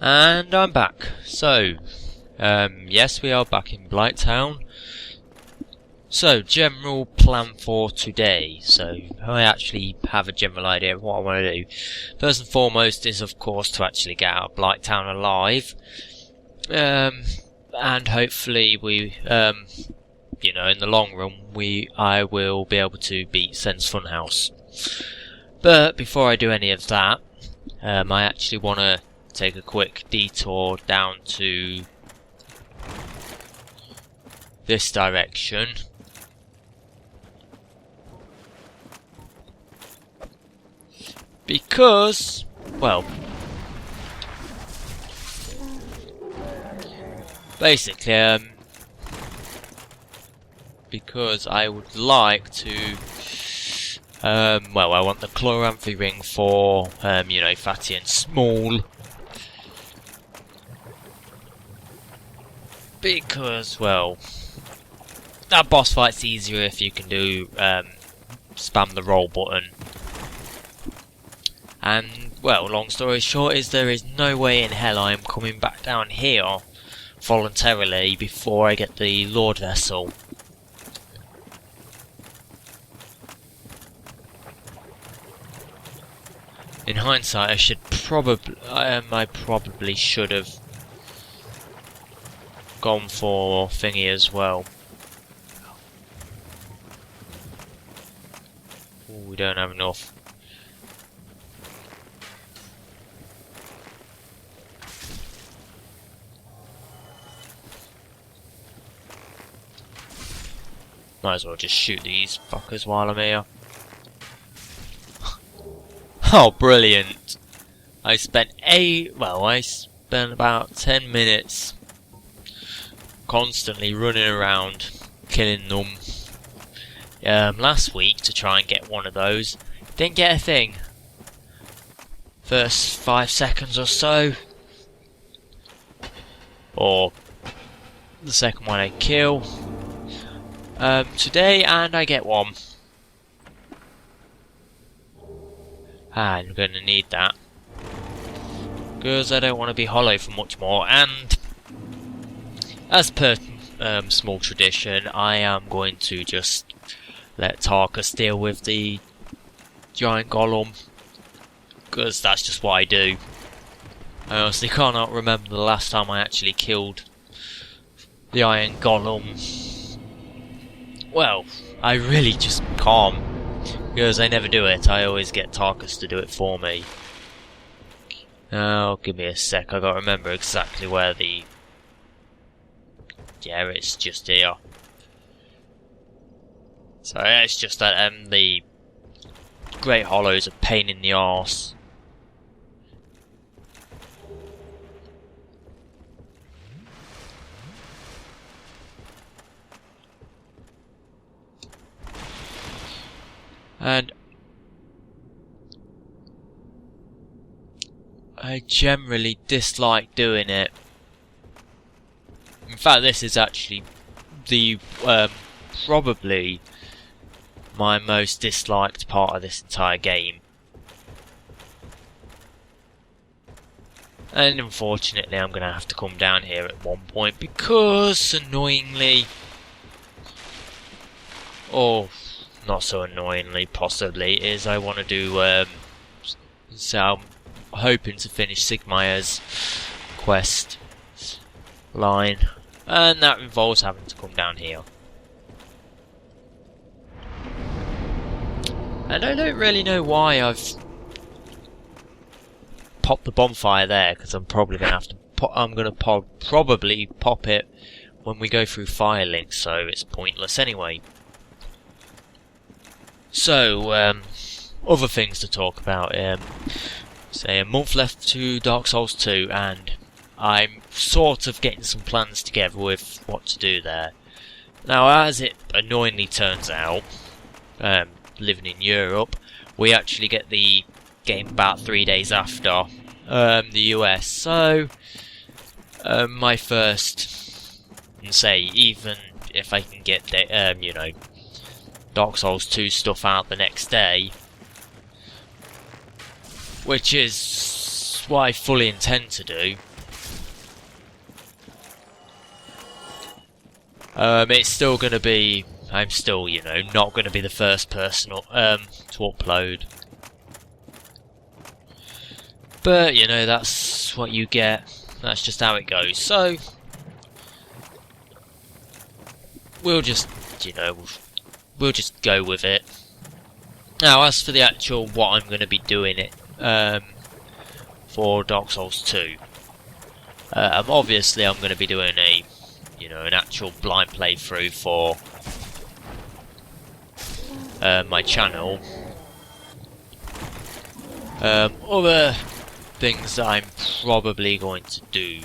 And I'm back. So, yes, we are back in Blightown. So, general plan for today. So, I actually have a general idea of what I want to do. First and foremost is, of course, to actually get out of Blightown alive. And hopefully we, you know, in the long run, I will be able to beat Sen's Funhouse. But before I do any of that, I actually want to take a quick detour down to this direction. Because, well, basically, because I would like to, well, I want the chloramphy ring for, you know, Fatty and Small. Because, well, that boss fight's easier if you can do, spam the roll button. And, well, long story short is there is no way in hell I am coming back down here voluntarily before I get the Lord Vessel. In hindsight, I probably should have gone for thingy as well. Ooh, we don't have enough. Might as well just shoot these fuckers while I'm here. Oh, brilliant! I spent about 10 minutes constantly running around killing them last week to try and get one of those. Didn't get a thing. First 5 seconds or so, or the second one I kill. Today, and I get one. I'm going to need that because I don't want to be hollow for much more. And as per small tradition, I am going to just let Tarkus deal with the giant golem, because that's just what I do. I honestly cannot remember the last time I actually killed the iron golem. Well, I really just can't, because I never do it. I always get Tarkus to do it for me. Oh, give me a sec, I gotta remember exactly where the... Yeah, it's just here. So yeah, it's just that the Great Hollow's a pain in the arse. And I generally dislike doing it. In fact, this is actually the probably my most disliked part of this entire game. And unfortunately, I'm going to have to come down here at one point because, annoyingly, or not so annoyingly, possibly, is I want to do, so I'm hoping to finish Sigmaier's quest line, and that involves having to come down here. And I don't really know why I've popped the bonfire there, because I'm probably going to have to probably pop it when we go through Firelink, so it's pointless anyway. So, other things to talk about. Say a month left to Dark Souls 2, and I'm sort of getting some plans together with what to do there. Now, as it annoyingly turns out, living in Europe, we actually get the game about 3 days after the US. So, my first, and say, even if I can get, you know, Dark Souls 2 stuff out the next day, which is what I fully intend to do, It's still going to be. I'm still, you know, not going to be the first person to upload. But you know, that's what you get. That's just how it goes. So we'll just, you know, we'll just go with it. Now, as for the actual what I'm going to be doing it for Dark Souls 2, obviously I'm going to be doing a, you know, an actual blind playthrough for my channel. Other things that I'm probably going to do,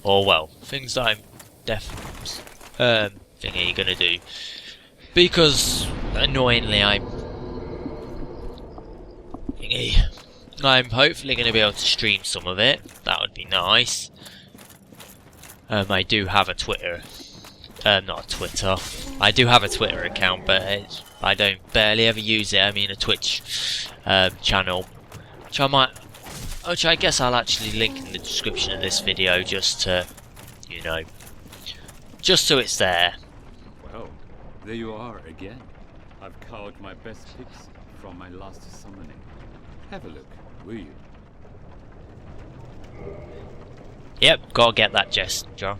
or well, things that I'm definitely going to do, because annoyingly I'm hopefully going to be able to stream some of it. That would be nice. I do have a Twitter, not a Twitter. I do have a Twitter account, but I don't barely ever use it. I mean a Twitch channel, which I guess I'll actually link in the description of this video, just to, you know, just so it's there. Well, there you are again. I've culled my best picks from my last summoning. Have a look, will you? Yep, gotta get that gesture.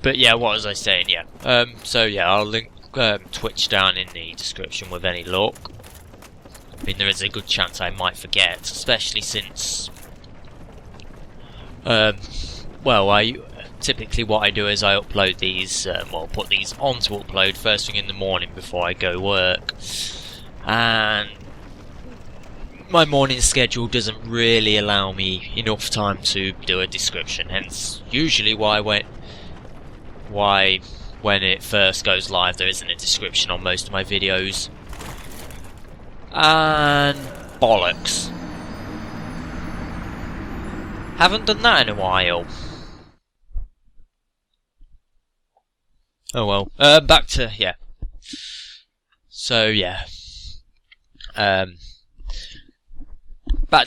But yeah, what was I saying? Yeah. So yeah, I'll link Twitch down in the description with any luck. I mean, there is a good chance I might forget, especially since, well, typically what I do is I upload these, well, put these on to upload first thing in the morning before I go work, and my morning schedule doesn't really allow me enough time to do a description. Hence, usually why when it first goes live there isn't a description on most of my videos. And bollocks. Haven't done that in a while. Oh well. Back to, yeah. So yeah. Back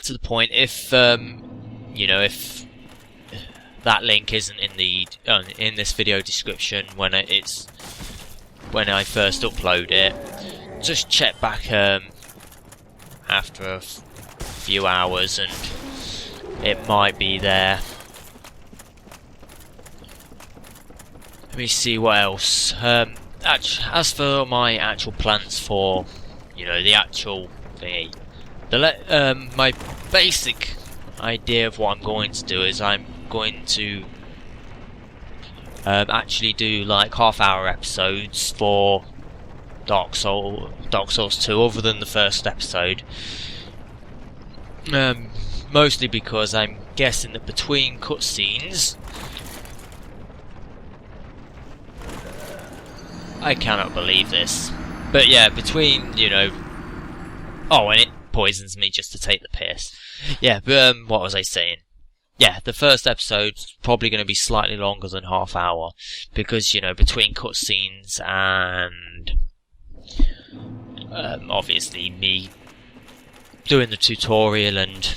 to the point. If you know, if that link isn't in the in this video description when I first upload it, just check back after a few hours and it might be there. Let me see what else. As for my actual plans for, you know, the actual thingy, my basic idea of what I'm going to do is I'm going to actually do like half-hour episodes for Dark Souls 2, other than the first episode. Mostly because I'm guessing that between cutscenes, I cannot believe this, but yeah, between, you know, oh, and it poisons me just to take the piss. Yeah, but what was I saying? Yeah, the first episode's probably going to be slightly longer than half hour, because, you know, between cutscenes and obviously me doing the tutorial, and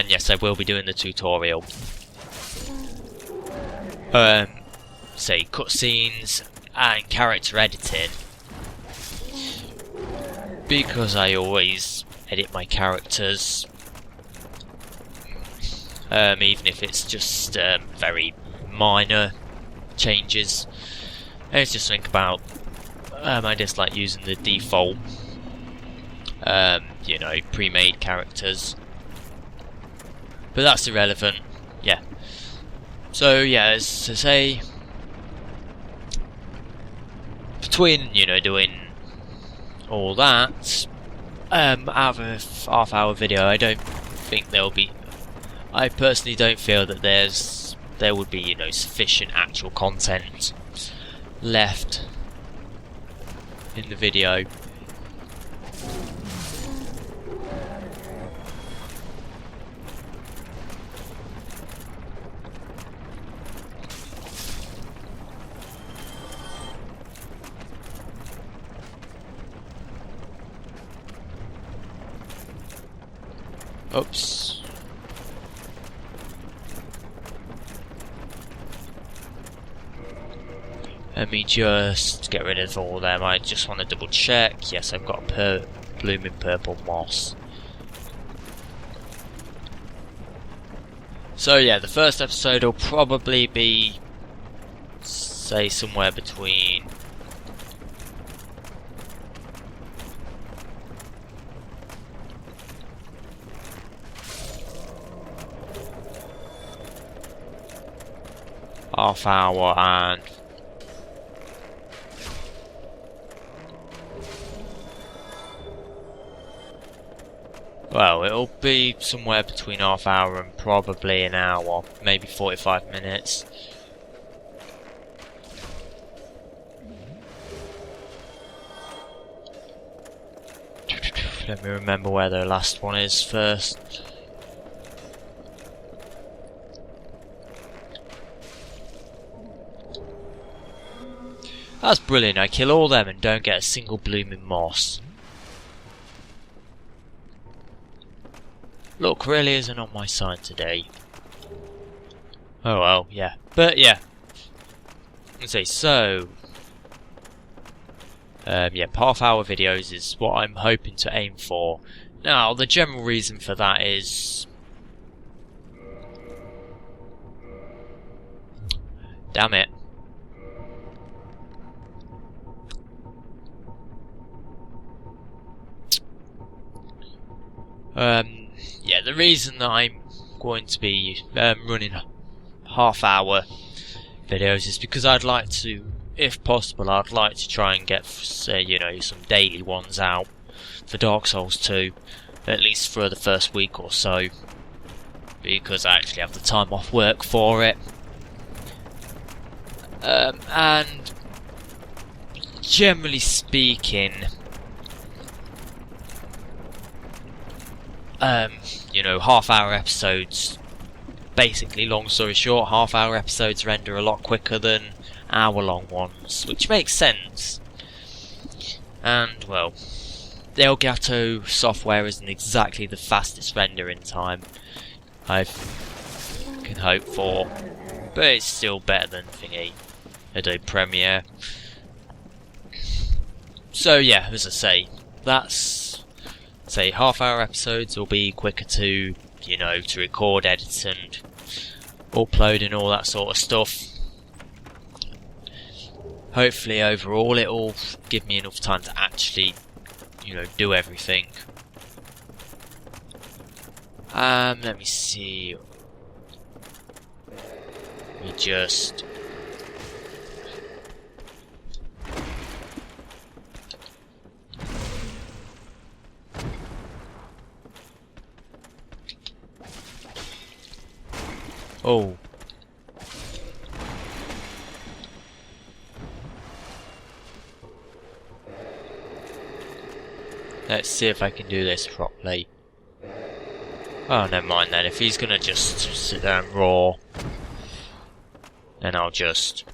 yes, I will be doing the tutorial. Say cutscenes and character editing, because I always edit my characters, even if it's just very minor changes. I just think about I just like using the default you know, pre-made characters, but that's irrelevant. Yeah, so yeah, as to say, between, you know, doing all that, out of a half-hour video, I don't think there'll be, I personally don't feel that there would be, you know, sufficient actual content left in the video. Oops. Let me just get rid of all them. I just want to double check. Yes, I've got blooming purple moss. So yeah, the first episode will probably be, say, somewhere between half hour and well, it'll be somewhere between half hour and probably an hour, maybe 45 minutes. Let me remember where the last one is first. That's brilliant, I kill all them and don't get a single blooming moss. Luck really isn't on my side today. Oh well, yeah. But yeah. Let's see, so yeah, half hour videos is what I'm hoping to aim for. Now, the general reason for that is, damn it. Yeah, the reason that I'm going to be running half hour videos is because I'd like to, if possible, I'd like to try and get, say, you know, some daily ones out for Dark Souls 2, at least for the first week or so, because I actually have the time off work for it. And generally speaking, you know, half-hour episodes, basically, long story short, half-hour episodes render a lot quicker than hour-long ones, which makes sense. And, well, the Elgato software isn't exactly the fastest rendering time I can hope for, but it's still better than Adobe Premiere. So yeah, as I say, that's, say, half-hour episodes will be quicker to, you know, to record, edit and upload and all that sort of stuff. Hopefully overall it'll give me enough time to actually, you know, do everything. Let me see. Let me just... Oh. Let's see if I can do this properly. Oh, never mind then. If he's gonna just sit there and roar, then I'll just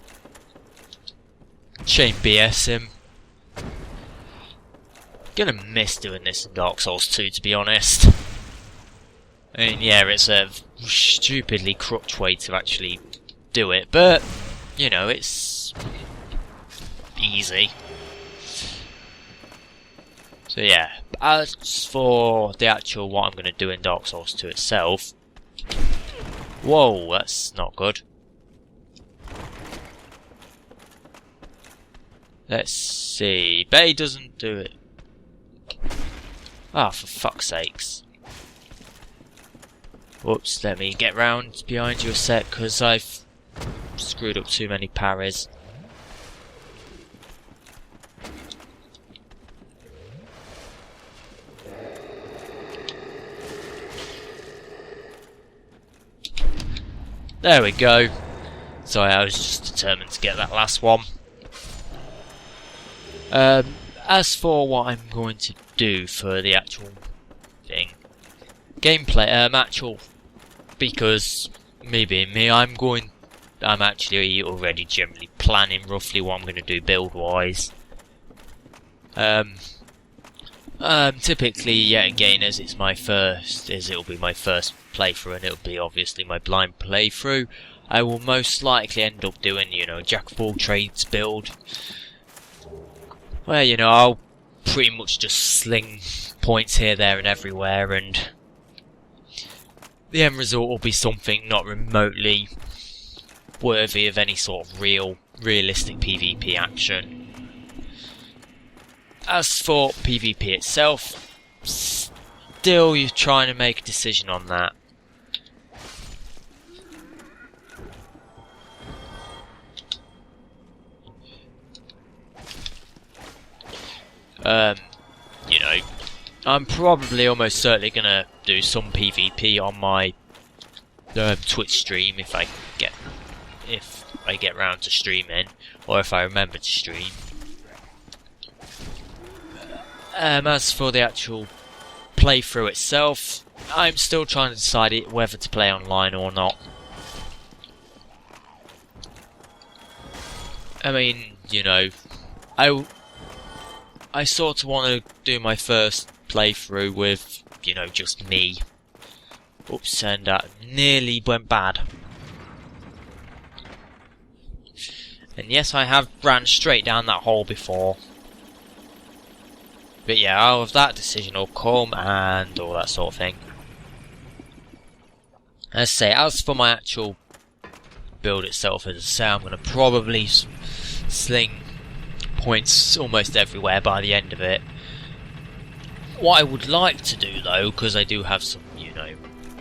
chain BS him. Gonna miss doing this in Dark Souls 2, to be honest. I mean, yeah, it's a stupidly crutch way to actually do it, but, you know, it's easy. So yeah, as for the actual what I'm going to do in Dark Souls 2 itself... Whoa, that's not good. Let's see... Bay doesn't do it. Ah, for fuck's sakes. Whoops, let me get round behind you a sec, because I've screwed up too many parries. There we go. Sorry, I was just determined to get that last one. As for what I'm going to do for the actual thing, gameplay, actual, because me being me, I'm actually already generally planning roughly what I'm going to do build-wise. Typically, yet again, as it'll be my first playthrough, and it'll be obviously my blind playthrough, I will most likely end up doing, you know, jack of all trades build. Where, you know, I'll pretty much just sling points here, there and everywhere, and the end result will be something not remotely worthy of any sort of realistic PvP action. As for PvP itself, still you're trying to make a decision on that. You know, I'm probably almost certainly gonna do some PvP on my Twitch stream if I get round to streaming, or if I remember to stream. As for the actual playthrough itself, I'm still trying to decide whether to play online or not. I mean, you know, I sort of want to do my first playthrough with, you know, just me. Oops, and that nearly went bad. And yes, I have ran straight down that hole before. But yeah, out of that decision will come and all that sort of thing. As I say, as for my actual build itself, as I say, I'm going to probably sling points almost everywhere by the end of it. What I would like to do though, because I do have some, you know,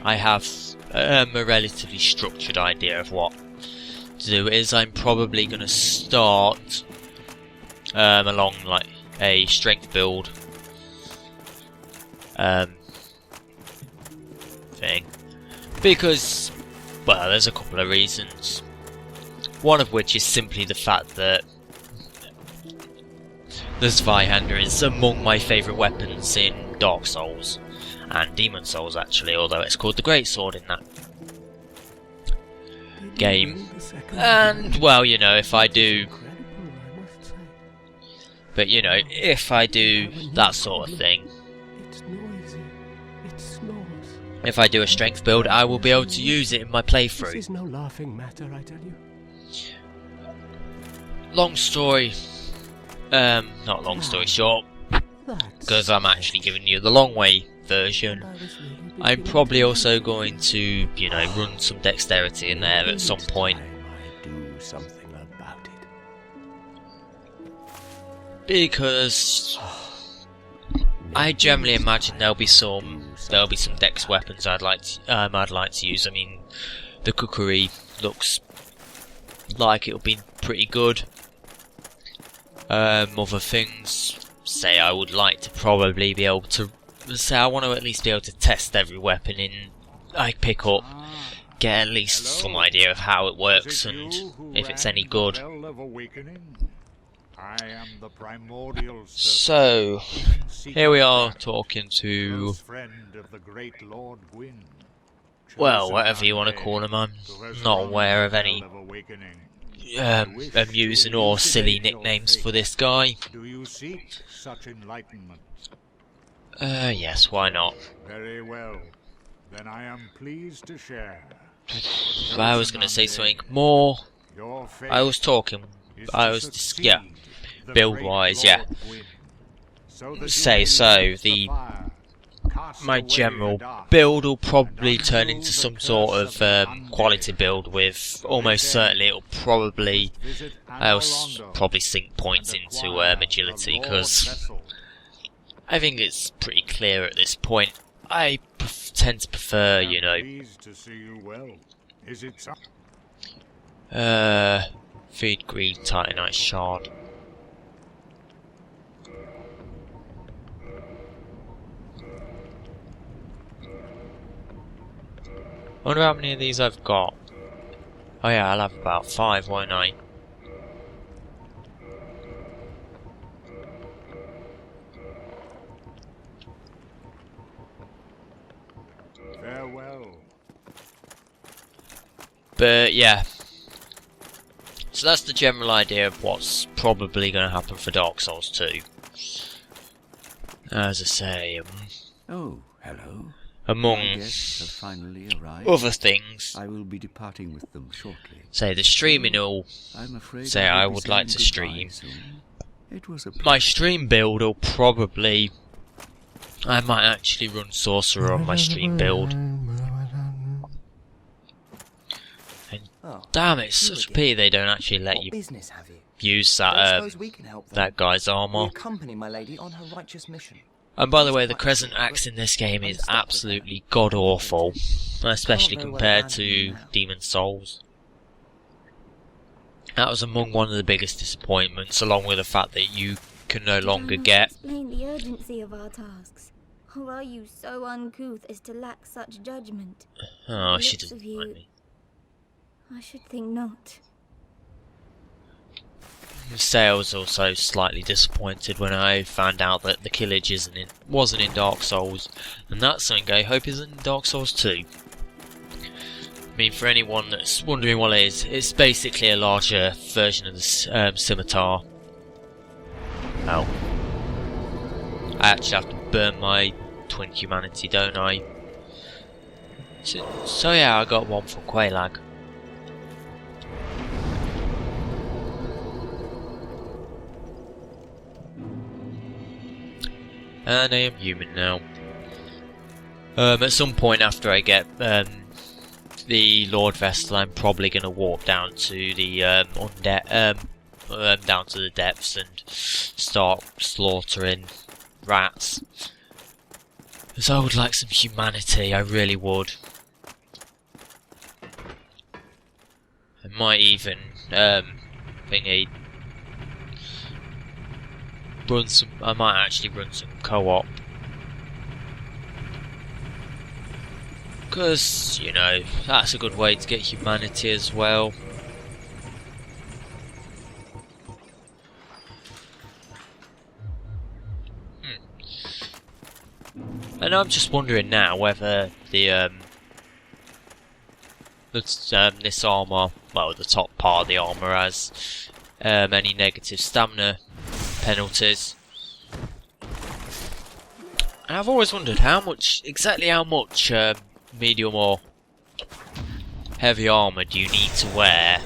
I have a relatively structured idea of what to do, is I'm probably going to start along like a strength build thing, because, well, there's a couple of reasons. One of which is simply the fact that the Zweihander is among my favourite weapons in Dark Souls, and Demon Souls actually, although it's called the Greatsword in that game. And, well, you know, if I do... But, you know, if I do that sort of thing, if I do a strength build, I will be able to use it in my playthrough. This is no laughing matter, I tell you. Long story... not long story short, because I'm actually giving you the long way version. I'm probably also going to, you know, run some dexterity in there at some point. Because I generally imagine there'll be some dex weapons I'd like to use. I mean, the Kukuri looks like it'll be pretty good. Other things, say I would like to probably be able to, say I want to at least be able to test every weapon I pick up, get at least some idea of how it works and if it's any good. So, here we are talking to, well, whatever you want to call him. I'm not aware of any amusing or silly nicknames for this guy. Do you seek such enlightenment? Yes, why not? Very well. Then I am pleased to share. I was going to say something more. I was talking. Yeah, build-wise, yeah. Say so. My general build will probably turn into some sort of quality build with, almost certainly it'll probably, I'll probably sink points into agility, because I think it's pretty clear at this point. I tend to prefer, you know, feed green titanite shard. I wonder how many of these I've got. Oh yeah, I'll have about 5, won't I? Farewell. But yeah. So that's the general idea of what's probably going to happen for Dark Souls 2. As I say, Oh, hello. among My guests have finally arrived. other things, I will be departing with them shortly. say the streaming will I'm afraid say will I be would like to saying stream. goodbye soon. It was a My pleasure. stream build will probably... I might actually run Sorcerer on my stream build. And Oh, damn, it's you such a again. pity they don't actually let What you business have you? use Don't that suppose we can help them? that guy's We armour. accompany my lady on her righteous mission. And by the He's way, the quite Crescent short, Axe but in this game I'm is stuck with absolutely god-awful, especially Can't very well compared abandon to you now. Demon Souls. That was among one of the biggest disappointments, along with the fact that you can no longer Did I not get... explain the urgency of our tasks? Or are you so uncouth as to lack such judgment? Oh, The she looks doesn't of you- like me. I should think not. I was also slightly disappointed when I found out that the Killage wasn't in Dark Souls, and that's something I hope isn't in Dark Souls 2. I mean, for anyone that's wondering what it is, it's basically a larger version of the Scimitar. Oh. I actually have to burn my twin humanity, don't I? So yeah, I got one for Quaylag. And I am human now. At some point after I get the Lord Vestal, I'm probably going to walk down to the down to the depths and start slaughtering rats. Because I would like some humanity, I really would. I might even I might actually run some co-op. Because, you know, that's a good way to get humanity as well. And I'm just wondering now whether this armour, well, the top part of the armour has any negative stamina penalties. And I've always wondered exactly how much medium or heavy armour do you need to wear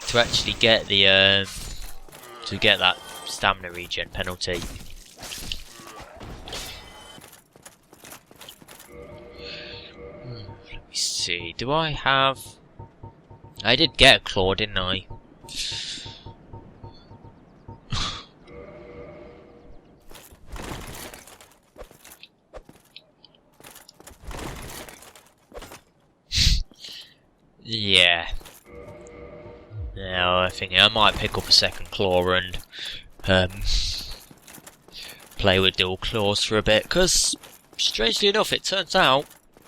to actually get the that stamina regen penalty. Let me see. Do I have? I did get a claw, didn't I? Yeah. Now I think I might pick up a second claw and play with dual claws for a bit, because strangely enough it turns out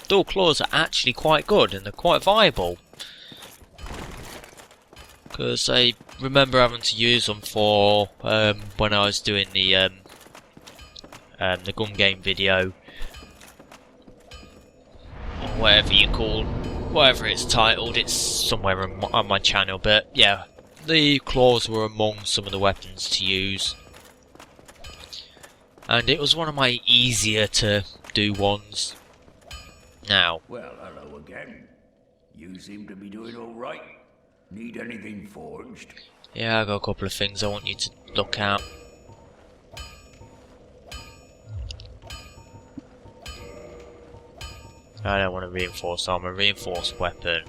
dual claws are actually quite good and they're quite viable. Because I remember having to use them for when I was doing the gun game video, or whatever it's titled. It's somewhere on my channel, but yeah, the claws were among some of the weapons to use, and it was one of my easier to do ones. Now, Well, hello again. You seem to be doing all right. Need anything forged? yeah, I got a couple of things I want you to look at. I don't want to reinforce armor, reinforced weapon.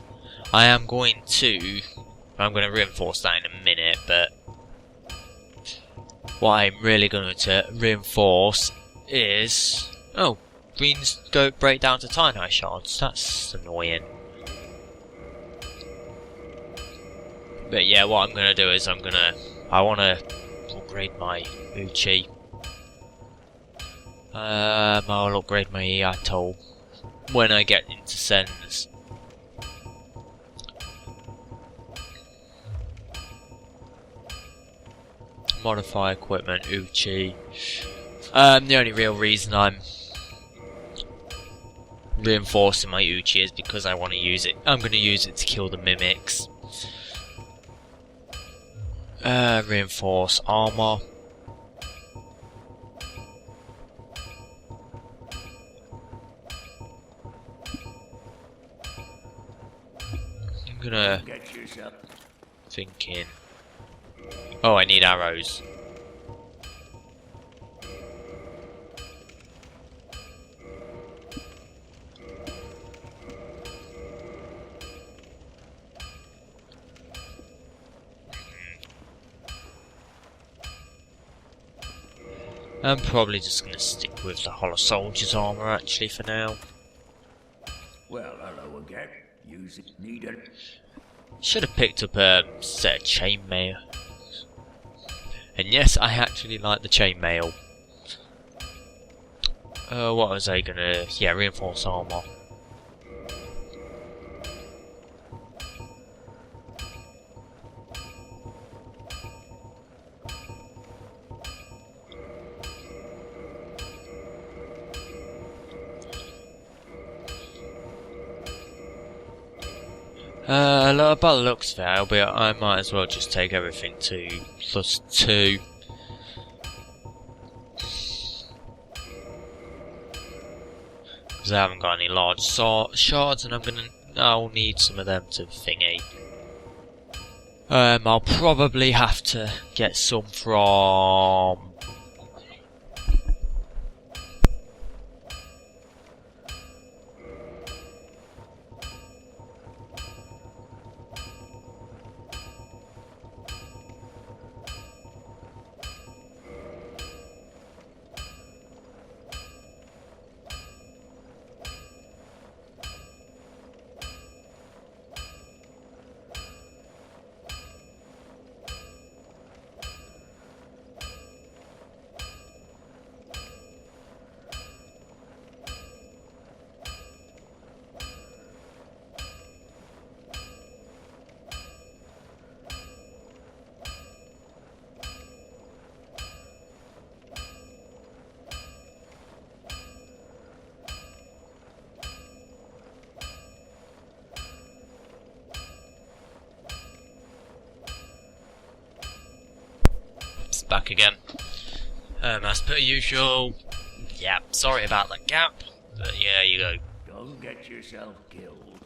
I'm going to reinforce that in a minute, but what I'm really going to reinforce is... Oh, greens go break down to Tynite shards. That's annoying. But yeah, what I'm going to do is I want to upgrade my Uchi. I'll upgrade my Atoll when I get into Sens. Modify equipment, Uchi. The only real reason I'm reinforcing my Uchi is because I want to use it. I'm going to use it to kill the mimics. Reinforce armor. I'm gonna... Get yourself. thinking... Oh, I need arrows. I'm probably just going to stick with the Hollow Soldier's armour actually for now. Well, hello again. Use it. Need it. Should have picked up a set of chainmail. And yes, I actually like the chainmail. What was I gonna... Yeah, reinforce armour. By the looks of it, but I might as well just take everything to +2. Because I haven't got any large shards, and I'll need some of them to thingy. I'll probably have to get some from... Back again. As per usual. Yeah, sorry about that gap, but yeah, you go. Don't get yourself killed.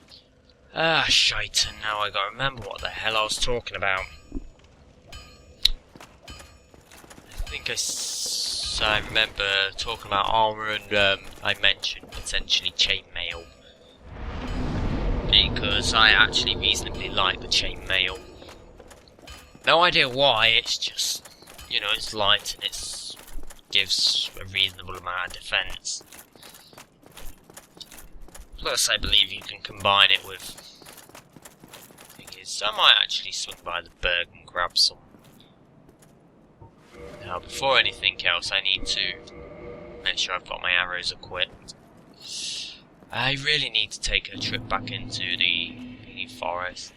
Ah, shite, and now I gotta remember what the hell I was talking about. I think I remember talking about armour and I mentioned potentially chainmail. Because I actually reasonably like the chainmail. No idea why, it's just... You know, it's light and it gives a reasonable amount of defense. Plus, I believe you can combine it with... Thing is, I might actually swing by the Berg and grab some. Now, before anything else, I need to make sure I've got my arrows equipped. I really need to take a trip back into the forest.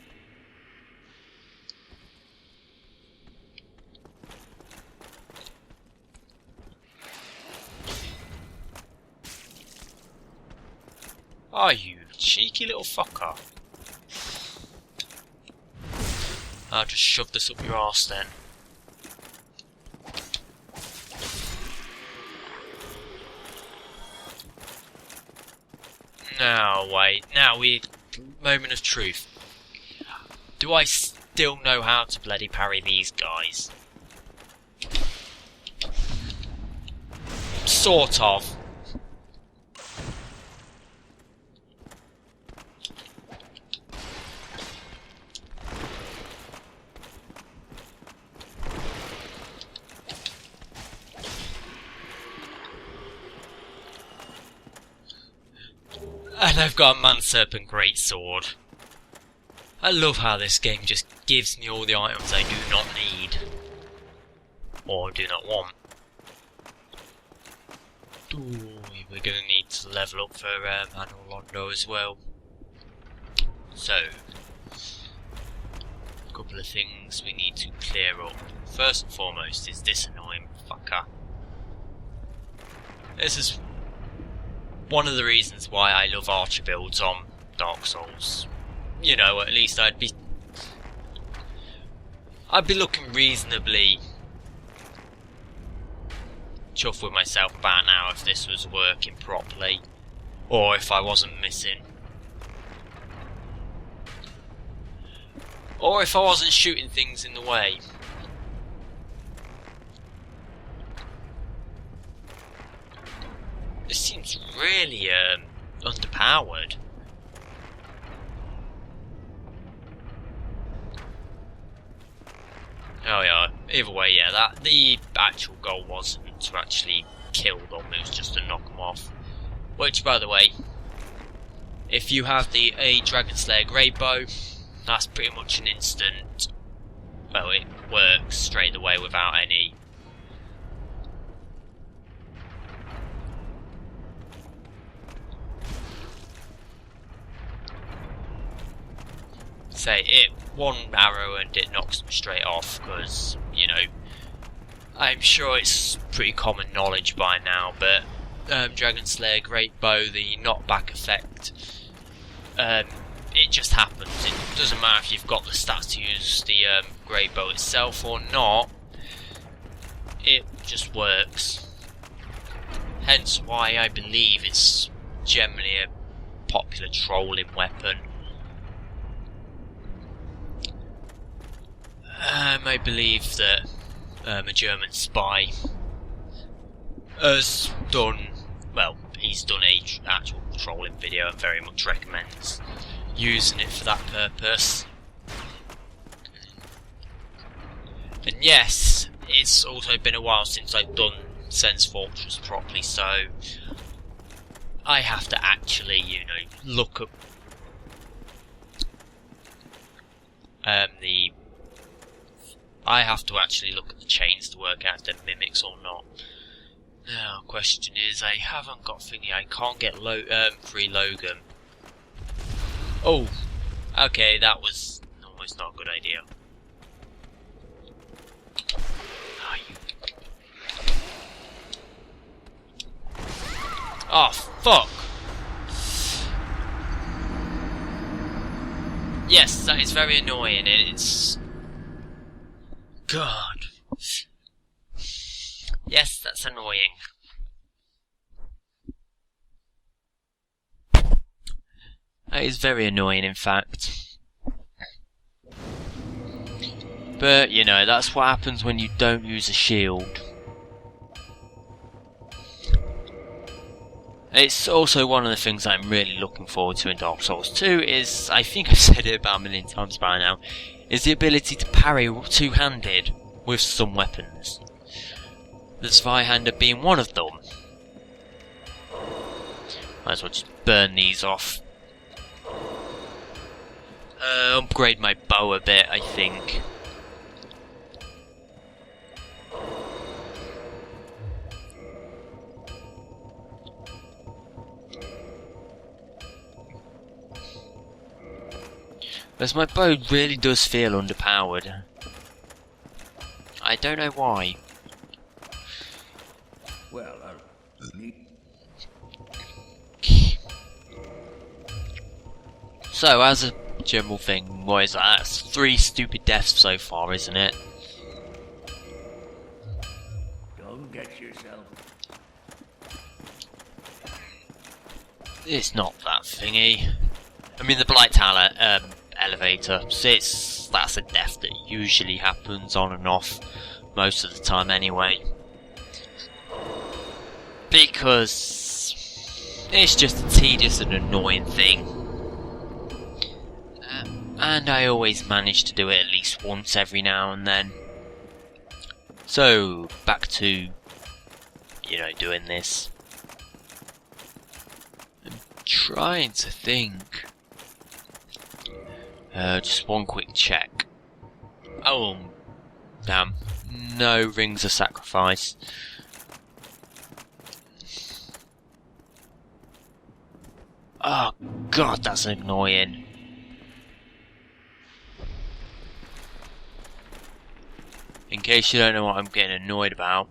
Oh, you cheeky little fucker. I'll just shove this up your arse then. Now, wait. Now, moment of truth. Do I still know how to bloody parry these guys? Sort of. And I've got a Man Serpent Greatsword. I love how this game just gives me all the items I do not need. Or do not want. Ooh, we're going to need to level up for Manuel Londo as well. So, a couple of things we need to clear up. First and foremost is this annoying fucker. This is one of the reasons why I love archer builds on Dark Souls. You know, at least I'd be looking reasonably chuffed with myself about now if this was working properly, or if I wasn't missing Or if I wasn't shooting things in the way. This seems really underpowered. Oh yeah, either way, yeah, that the actual goal wasn't to actually kill them, it was just to knock them off. Which, by the way, if you have the Dragon Slayer Great Bow, that's pretty much an instant. Well, it works straight away without any. Say it, one arrow and it knocks them straight off, because, you know, I'm sure it's pretty common knowledge by now, but Dragon Slayer Great Bow, the knockback effect, it just happens. It doesn't matter if you've got the stats to use the Great Bow itself or not, it just works. Hence why I believe it's generally a popular trolling weapon. I believe that a German spy has done, well, he's done a actual trolling video and very much recommends using it for that purpose. And yes, it's also been a while since I've done Sense Fortress properly, so I have to actually, you know, look at I have to actually look at the chains to work out if they're mimics or not. Now, question is, I haven't got thingy. I can't get free Logan. Oh, okay, that was almost not a good idea. Ah, oh, fuck! Yes, that is very annoying, and it's... God. Yes, that's annoying. That is very annoying, in fact. But, you know, that's what happens when you don't use a shield. It's also one of the things I'm really looking forward to in Dark Souls 2 is, I think I've said it about a million times by now, is the ability to parry two-handed with some weapons. The Zweihander being one of them. Might as well just burn these off. Upgrade my bow a bit, I think. Because my bow really does feel underpowered. I don't know why. Well, neat. So, as a general thing, what is that? That's 3 stupid deaths so far, isn't it? Don't get yourself. It's not that thingy. I mean, the blightown elevator. So that's a death that usually happens on and off most of the time anyway. Because it's just a tedious and annoying thing. And I always manage to do it at least once every now and then. So, back to, you know, doing this. I'm trying to think. Just one quick check. Oh, damn. No rings of sacrifice. Oh, God, that's annoying. In case you don't know what I'm getting annoyed about.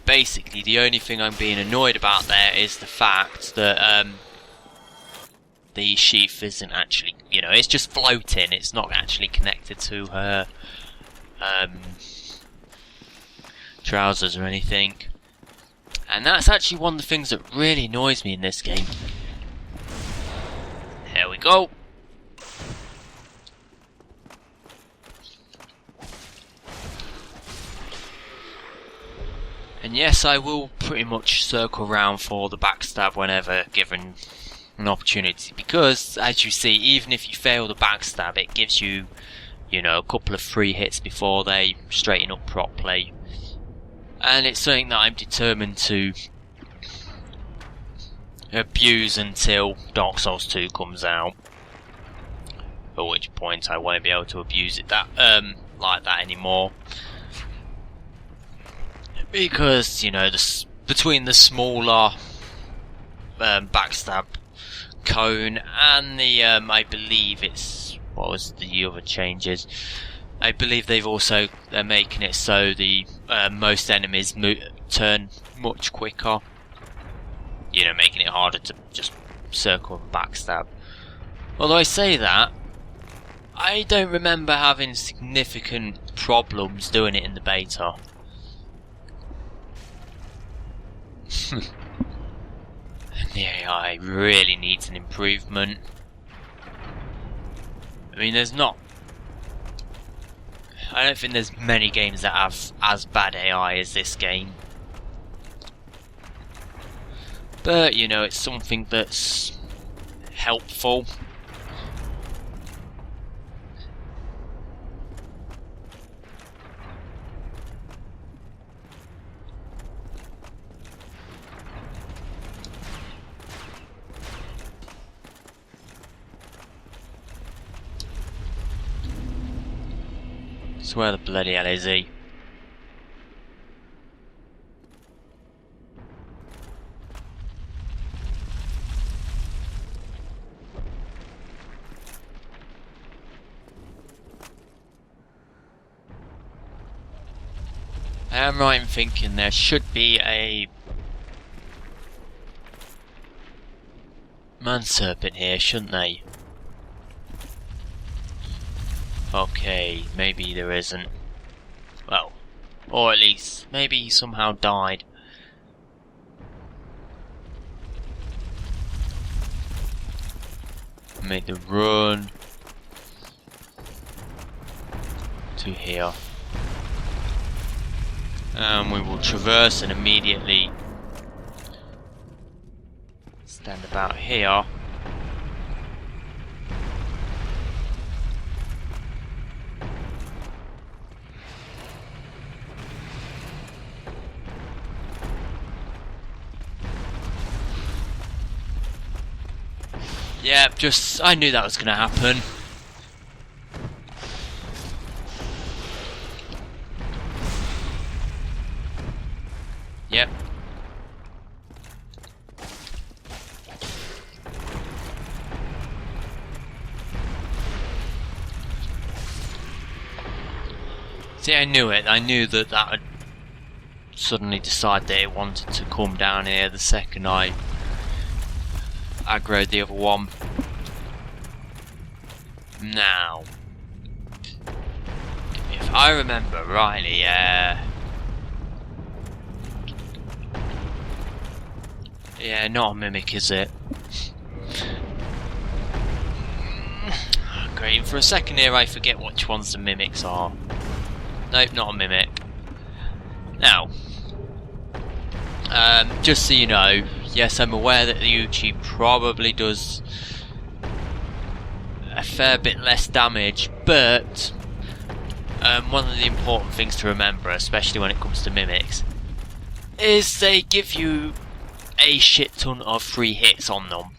Basically, the only thing I'm being annoyed about there is the fact that the sheath isn't actually, you know, it's just floating. It's not actually connected to her trousers or anything. And that's actually one of the things that really annoys me in this game. go. And yes, I will pretty much circle round for the backstab whenever given an opportunity, because as you see, even if you fail the backstab, it gives you, you know, a couple of free hits before they straighten up properly. And it's something that I'm determined to abuse until Dark Souls 2 comes out. At which point I won't be able to abuse it like that anymore. Because, you know, between the smaller backstab cone and the, I believe it's, what was the other changes? I believe they're making it so the most enemies turn much quicker. You know, making it harder to just circle and backstab. Although I say that, I don't remember having significant problems doing it in the beta. The AI really needs an improvement. I mean, I don't think there's many games that have as bad AI as this game. But, you know, it's something that's helpful. So where the bloody hell is he? I am right in thinking there should be a man serpent here, shouldn't they? Okay, maybe there isn't. Well, or at least, maybe he somehow died. Make the run to here. And we will traverse and immediately stand about here. Yeah, I knew that was going to happen. Yep. See, I knew it. I knew that would suddenly decide that it wanted to come down here the second I aggroed the other one. Now, if I remember rightly, yeah, not a mimic, is it? Great, and for a second here I forget which ones the mimics are. Nope, not a mimic. Now, just so you know, yes, I'm aware that the Uchi probably does a fair bit less damage, but one of the important things to remember, especially when it comes to mimics, is they give you a shit ton of free hits on them.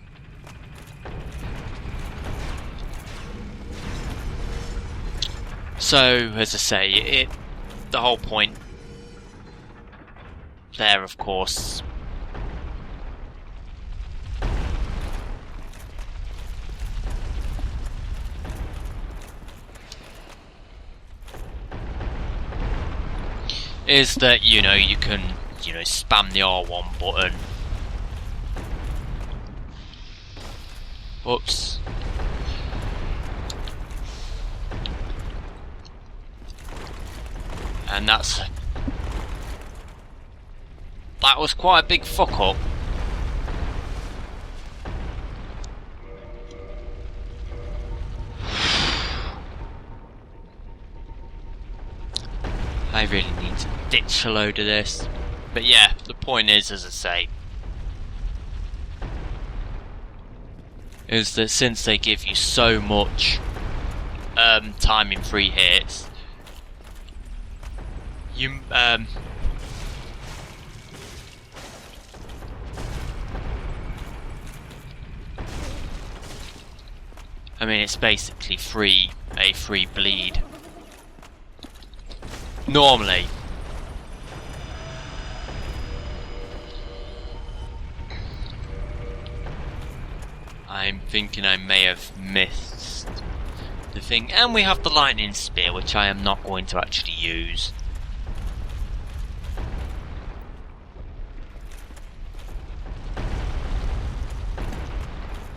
So, as I say, the whole point there, of course, is that, you know, you can, you know, spam the R1 button. Whoops. And that was quite a big fuck up. I really need to ditch a load of this. But yeah, the point is, as I say, is that since they give you so much time in free hits, you I mean, it's basically a free bleed. Normally. I'm thinking I may have missed the thing. And we have the lightning spear, which I am not going to actually use.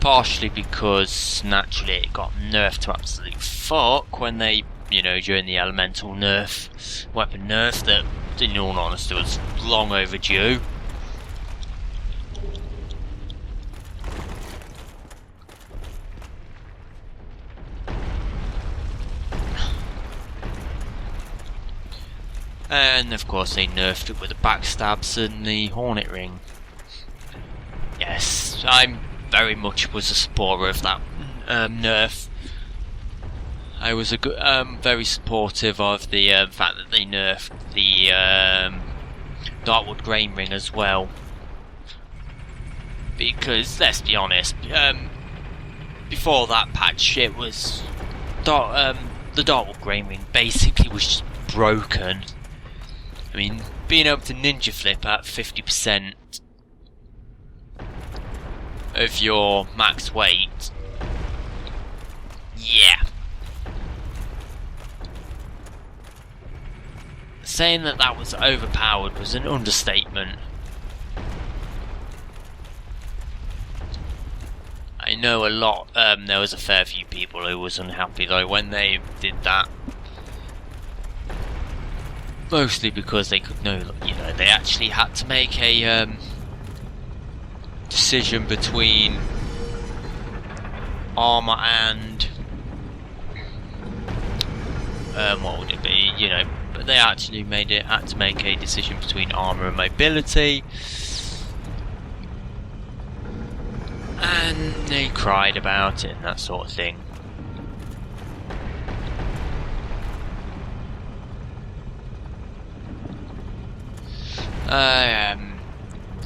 Partially because naturally it got nerfed to absolute fuck when they, you know, during the elemental nerf, weapon nerf that, in all honesty, was long overdue. And of course they nerfed it with the backstabs and the hornet ring. Yes, I'm very much was a supporter of that nerf. I was very supportive of the fact that they nerfed the Darkwood Grain Ring as well. Because let's be honest, before that patch, it was the Darkwood Grain Ring basically was just broken. I mean, being able to ninja flip at 50% of your max weight, yeah. Saying that that was overpowered was an understatement. I know a lot, there was a fair few people who was unhappy though when they did that. Mostly because they could know, you know, they actually had to make a decision between armor and what would it be? You know, but they actually had to make a decision between armor and mobility, and they cried about it and that sort of thing.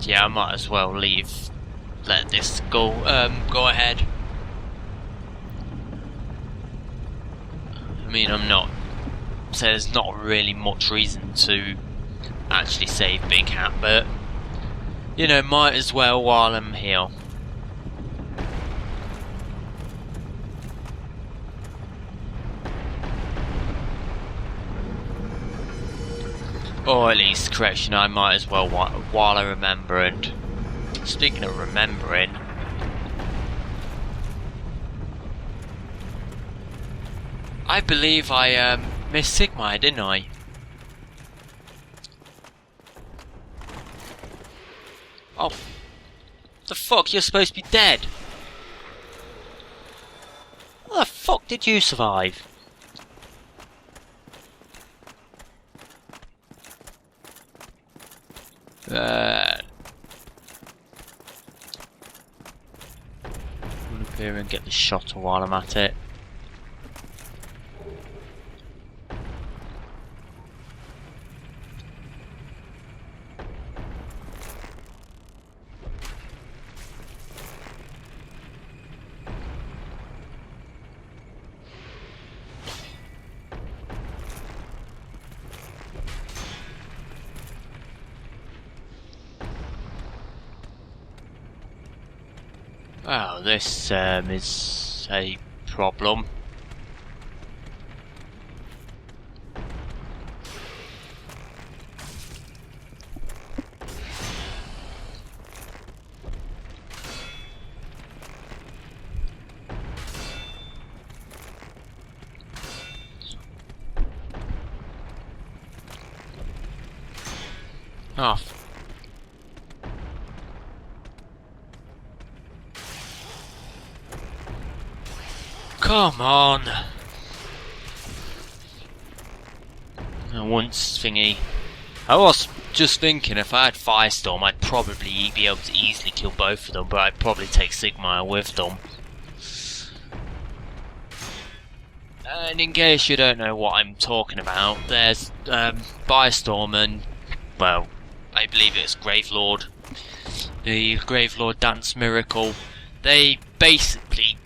Yeah, I might as well let this go ahead. I mean, so there's not really much reason to actually save Big Hat, but you know, might as well while I'm here. Or at least, correction, I might as well while I remember. And speaking of remembering, I believe I missed Sigmar, didn't I? Oh, the fuck, you're supposed to be dead. How the fuck did you survive? I'm gonna appear and get the shot while I'm at it. Well, this is a problem. Oh. Come on. And once thingy, I was just thinking if I had Firestorm, I'd probably be able to easily kill both of them, but I'd probably take Sigmar with them. And in case you don't know what I'm talking about, there's Firestorm and, well, I believe it's Gravelord. The Gravelord Dance Miracle. They basically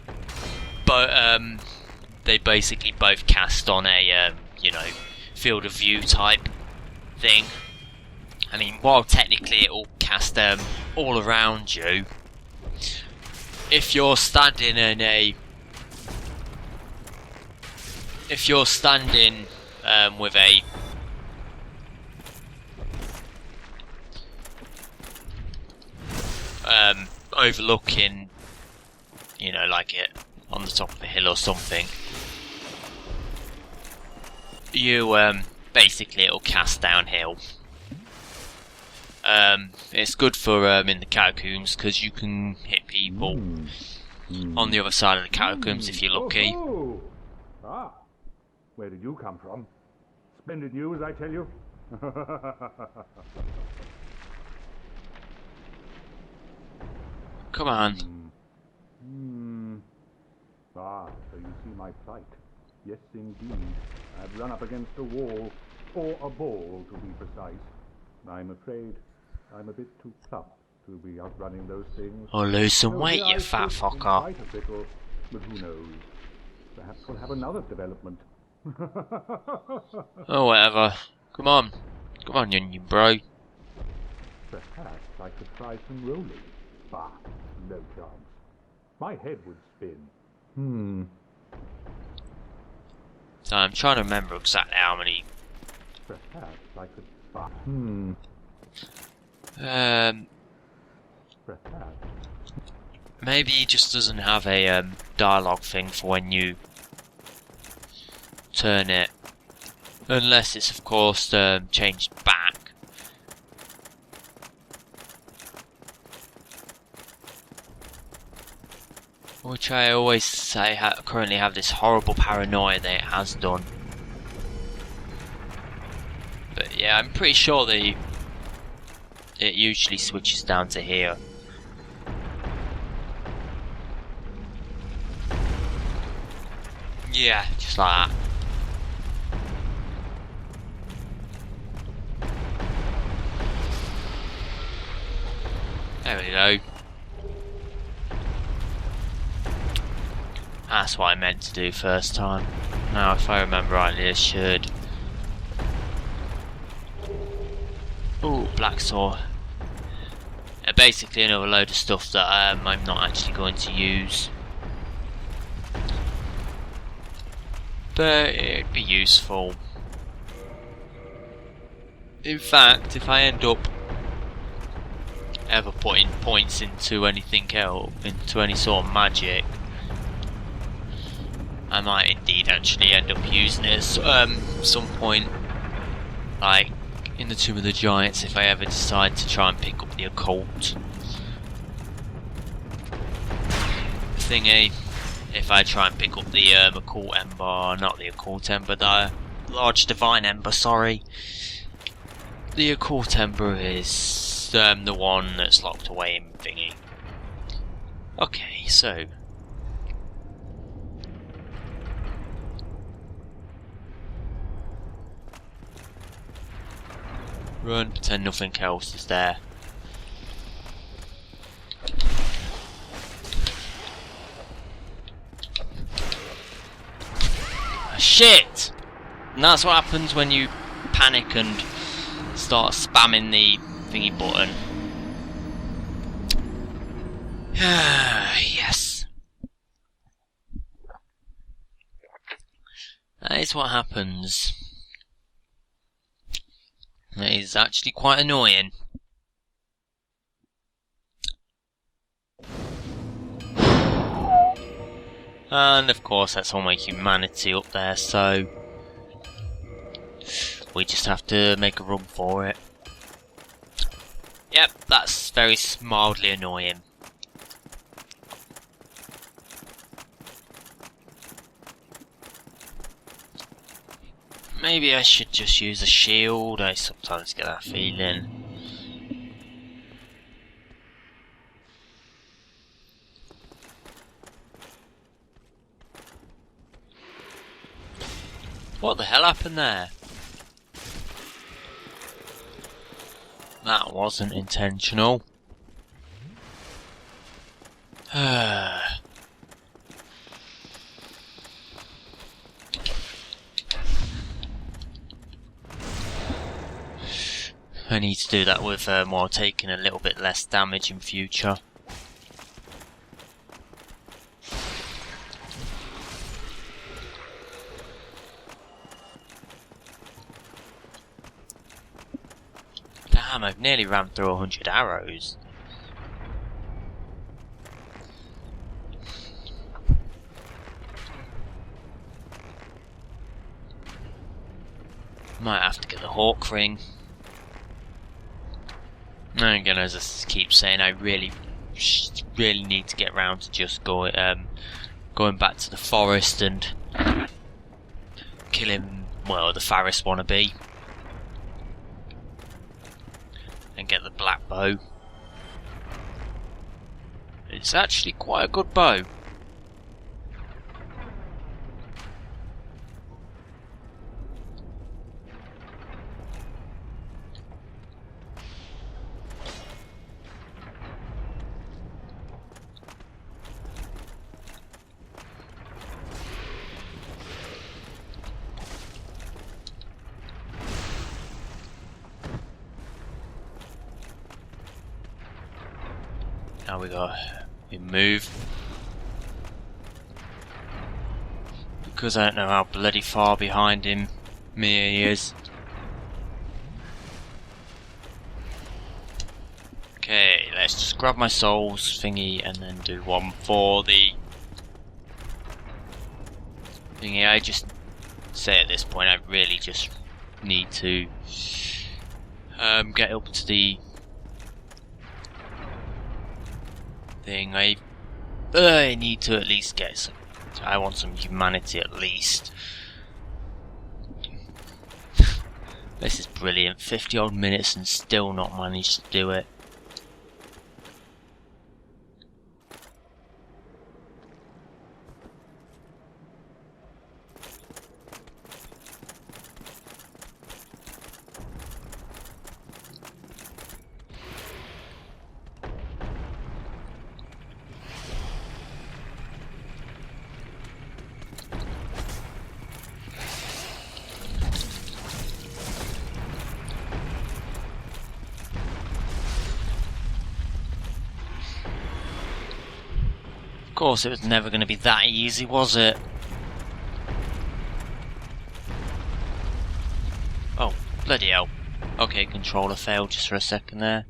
both cast on a you know, field of view type thing. I mean, while technically it will cast all around you, if you're standing in a with a overlooking, you know, like it on the top of a hill or something, you basically it'll cast downhill. It's good for in the catacombs because you can hit people on the other side of the catacombs if you're lucky. Oh, ah, where did you come from? Splendid news, I tell you. Come on. Ah, so you see my plight. Yes, indeed. I've run up against a wall, or a ball to be precise. I'm afraid I'm a bit too plump to be outrunning those things. Or lose some So weight, here you I fat sit in fucker. quite a pickle, but who knows? Perhaps we'll have another development. Oh, whatever. Come on. Come on, Union bro. Perhaps I could try some rolling. Bah, no chance. My head would spin. So I'm trying to remember exactly how many. Perhaps I could. Bah. Perhaps. Maybe he just doesn't have a dialogue thing for when you turn it, unless it's of course changed back. Which I always say currently have this horrible paranoia that it has done. But yeah, I'm pretty sure it usually switches down to here. Yeah, just like that. There we go. That's what I meant to do first time. Now, if I remember rightly, I should. Ooh, black saw. Basically another load of stuff that I'm not actually going to use. But it'd be useful. In fact, if I end up ever putting points into anything else, into any sort of magic, I might indeed actually end up using it at some point, like in the Tomb of the Giants, if I ever decide to try and pick up the occult thingy. If I try and pick up the occult ember, not the occult ember, the large divine ember, sorry. The occult ember is the one that's locked away in thingy. Okay, so run, pretend nothing else is there. Shit! And that's what happens when you panic and start spamming the thingy button. Yes. That is what happens. That is actually quite annoying. And of course that's all my humanity up there, so we just have to make a run for it. Yep, that's very mildly annoying. Maybe I should just use a shield. I sometimes get that feeling. What the hell happened there? That wasn't intentional. I need to do that with while taking a little bit less damage in future. Damn, I've nearly rammed through 100 arrows. Might have to get the hawk ring. And again, as I keep saying, I really need to get round to just going back to the forest and killing, well, the Faris wannabe, and get the black bow. It's actually quite a good bow. Now we move. Because I don't know how bloody far behind him he is. Okay, let's just grab my souls thingy and then do one for the thingy. I just say at this point I really just need to get up to the thing. I need to at least get some. I want some humanity at least. This is brilliant. 50 odd minutes and still not managed to do it. Of course, it was never going to be that easy, was it? Oh, bloody hell. Okay, controller failed just for a second there.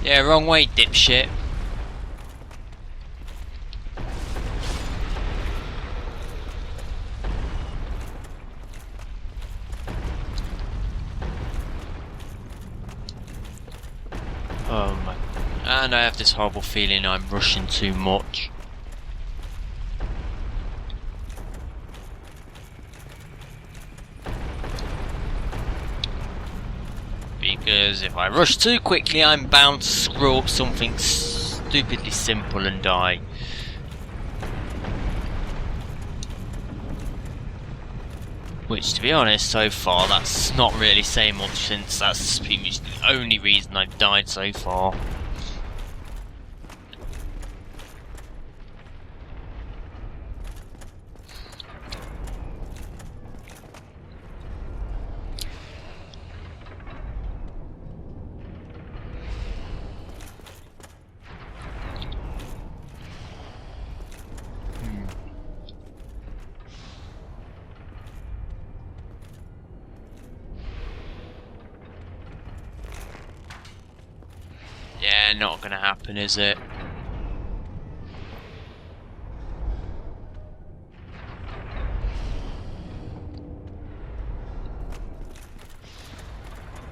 Yeah, wrong way, dipshit. Oh my... And I have this horrible feeling I'm rushing too much. Because if I rush too quickly, I'm bound to screw up something stupidly simple and die. Which, to be honest, so far, that's not really saying much, since that's pretty much the only reason I've died so far. Yeah, not gonna happen, is it?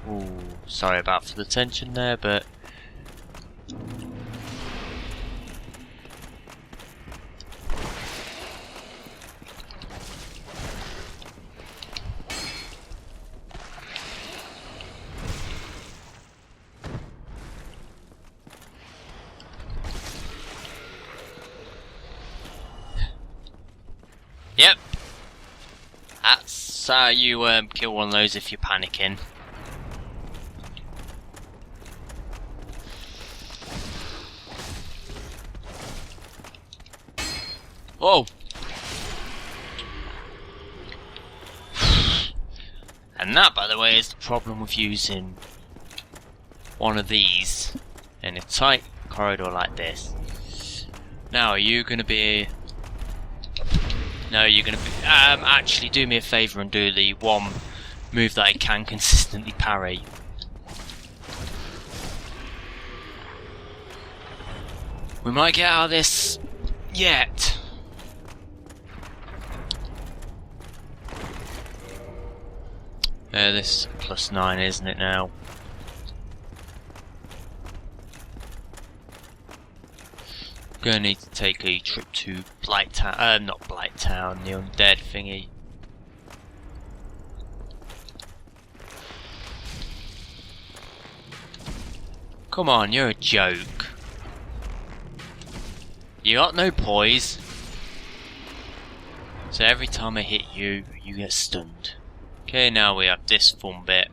Ooh, sorry about for the tension there, but yep. That's how you kill one of those if you're panicking. Oh! And that, by the way, is the problem with using one of these in a tight corridor like this. Now, are you going to be... No, you're going to be... actually, do me a favour and do the one move that I can consistently parry. We might get out of this yet. This is +9, isn't it now? Gonna need to take a trip to Blightown, not Blightown, the undead thingy. Come on, you're a joke. You got no poise. So every time I hit you, you get stunned. Okay, now we have this fun bit.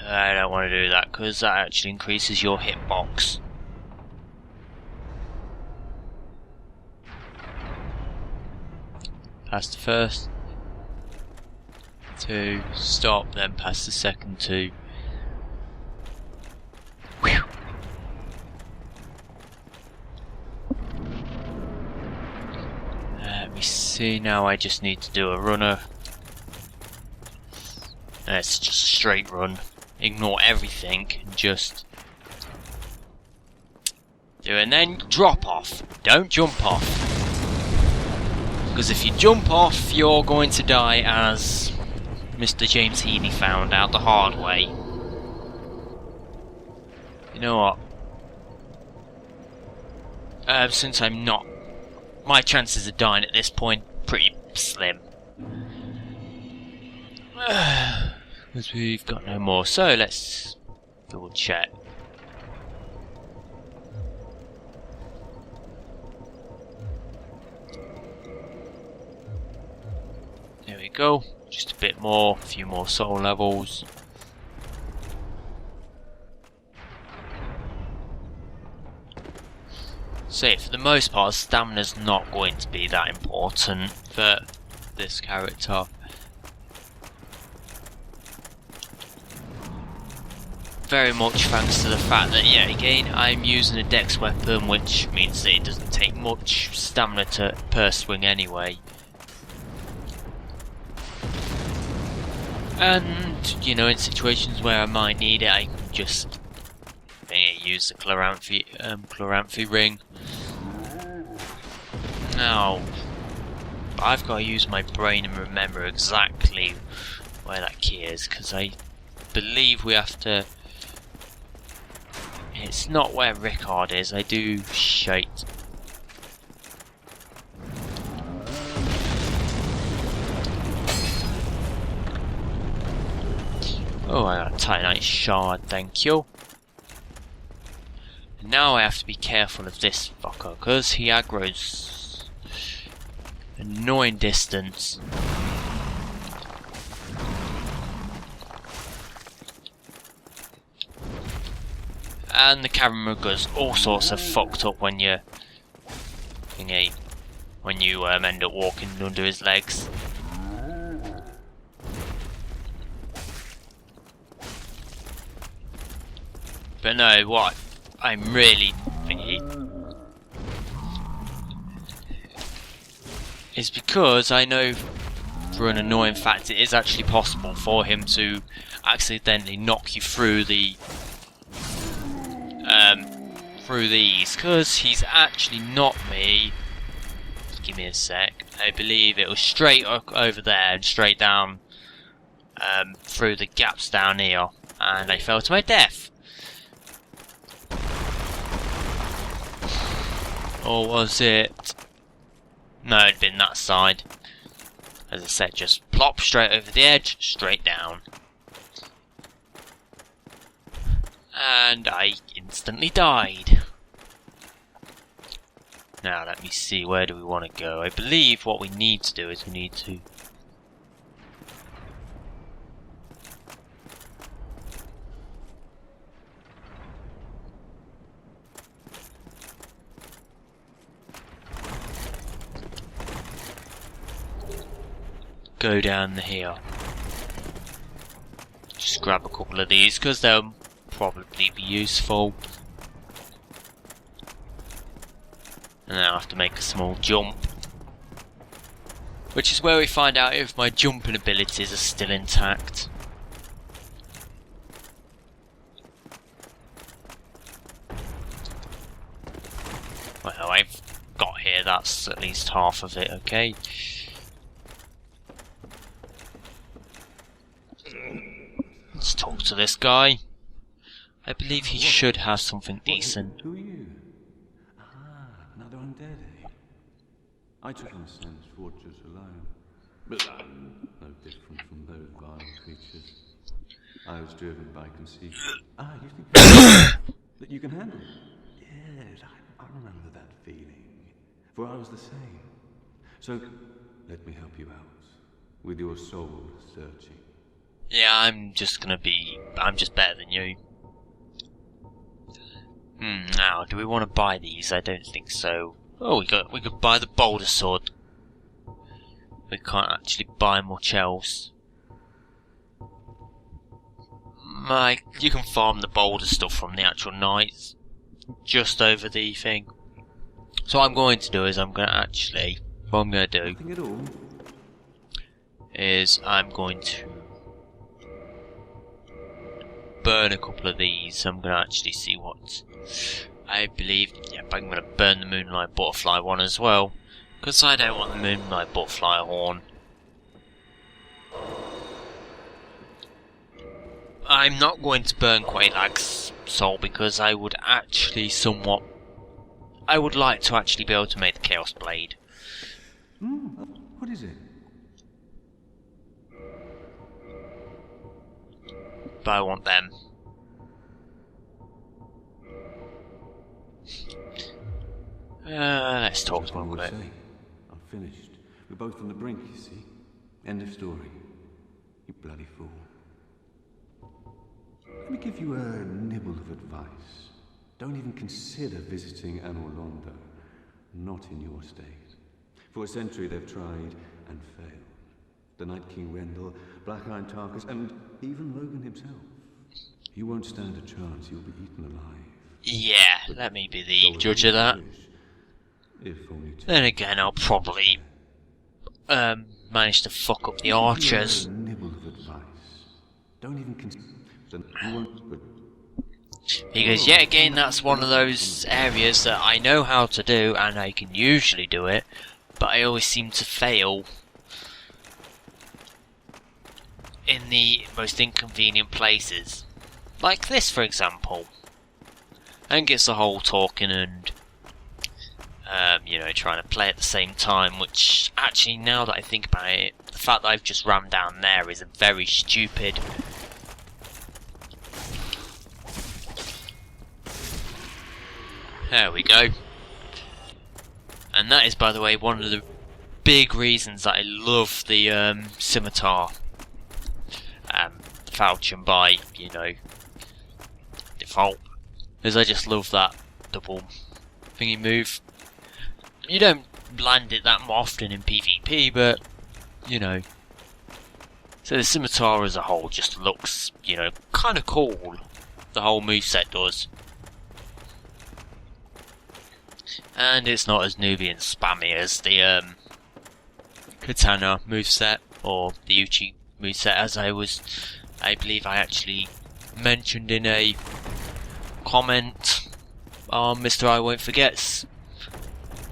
I don't want to do that because that actually increases your hitbox. Pass the first 2, stop, then pass the second 2. Whew. Let me see, now I just need to do a runner. It's just a straight run. Ignore everything and just do it, and then drop off. Don't jump off. Because if you jump off, you're going to die, as Mr. James Heaney found out the hard way. You know what? Since I'm not... My chances of dying at this point, pretty slim. Because we've got no more, so let's double check. There we go, just a bit more, a few more soul levels. So for the most part, stamina's not going to be that important for this character. Very much thanks to the fact that, yet again, I'm using a dex weapon, which means that it doesn't take much stamina per swing anyway. And, you know, in situations where I might need it, I can just use the Chloranthy ring. Now, I've got to use my brain and remember exactly where that key is, because I believe we have to... It's not where Rickard is, I do shite. Oh, I got a Titanite shard, thank you. Now I have to be careful of this fucker, because he aggroes annoying distance. And the camera goes all sorts of fucked up when you end up walking under his legs. But no, what I'm really thinking is because I know for an annoying fact, it is actually possible for him to accidentally knock you through the through these, because he's actually knocked me. Give me a sec. I believe it was straight over there and straight down through the gaps down here, and I fell to my death. Or was it? No, it'd been that side. As I said, just plop straight over the edge, straight down. And I instantly died. Now let me see, where do we want to go? I believe what we need to do is we need to... go down here. Just grab a couple of these because they'll probably be useful. And then I'll have to make a small jump, which is where we find out if my jumping abilities are still intact. Well, I've got here, that's at least half of it, okay. Let's talk to this guy. I believe he should have something decent. Who are you? Ah, another undead, eh? I took him since fortress alone. But I'm no different from those vile creatures. I was driven by conceit. Ah, you think that you can handle it? Yes, I remember that feeling. For I was the same. So, let me help you out. With your soul searching. Yeah, I'm just better than you. Now, do we want to buy these? I don't think so. Oh, we could buy the boulder sword. We can't actually buy much else. You can farm the boulder stuff from the actual knights just over the thing. So what I'm going to do is I'm going to burn a couple of these. I'm going to actually see what I believe. Yep, I'm going to burn the Moonlight Butterfly one as well, because I don't want the Moonlight Butterfly horn. I'm not going to burn Quaylag's soul because I would like to actually be able to make the Chaos Blade. What is it? But I want them. Let's talk to him a bit. I'm finished. We're both on the brink, you see. End of story. You bloody fool. Let me give you a nibble of advice. Don't even consider visiting Anor Londo. Not in your state. For a century they've tried and failed. The Night King Rendell, Black Iron Tarkus, and even Logan himself. You won't stand a chance, you'll be eaten alive. Yeah, let me be the judge of that. Then again, I'll probably manage to fuck up the archers. Because yet again, that's one of those areas that I know how to do, and I can usually do it, but I always seem to fail in the most inconvenient places. Like this, for example. And gets the whole talking and, trying to play at the same time, which, actually, now that I think about it, the fact that I've just rammed down there is a very stupid... There we go. And that is, by the way, one of the big reasons that I love the scimitar falchion by, default. Because I just love that double thingy move. You don't land it that often in PvP, but, So the scimitar as a whole just looks, kind of cool. The whole moveset does. And it's not as newbie and spammy as the Katana moveset, or the Uchi moveset, as I believe I actually mentioned in a comment on Mr. I Won't Forget's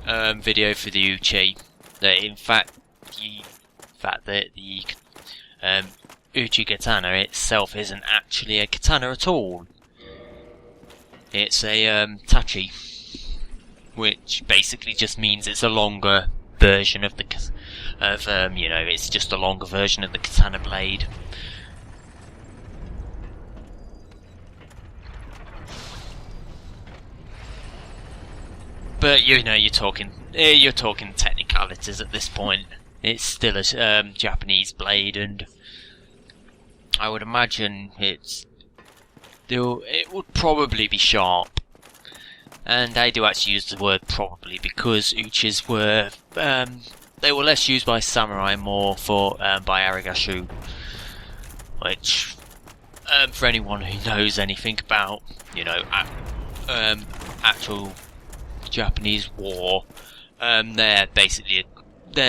video for the Uchi, that in fact that the Uchi katana itself isn't actually a katana at all. It's a tachi, which basically just means it's a longer version of the it's just a longer version of the katana blade. But you're talking technicalities at this point. It's still a Japanese blade, and I would imagine it would probably be sharp. And I do actually use the word probably because Uchis were they were less used by samurai, more for by Arigashu, which for anyone who knows anything about actual Japanese war, they're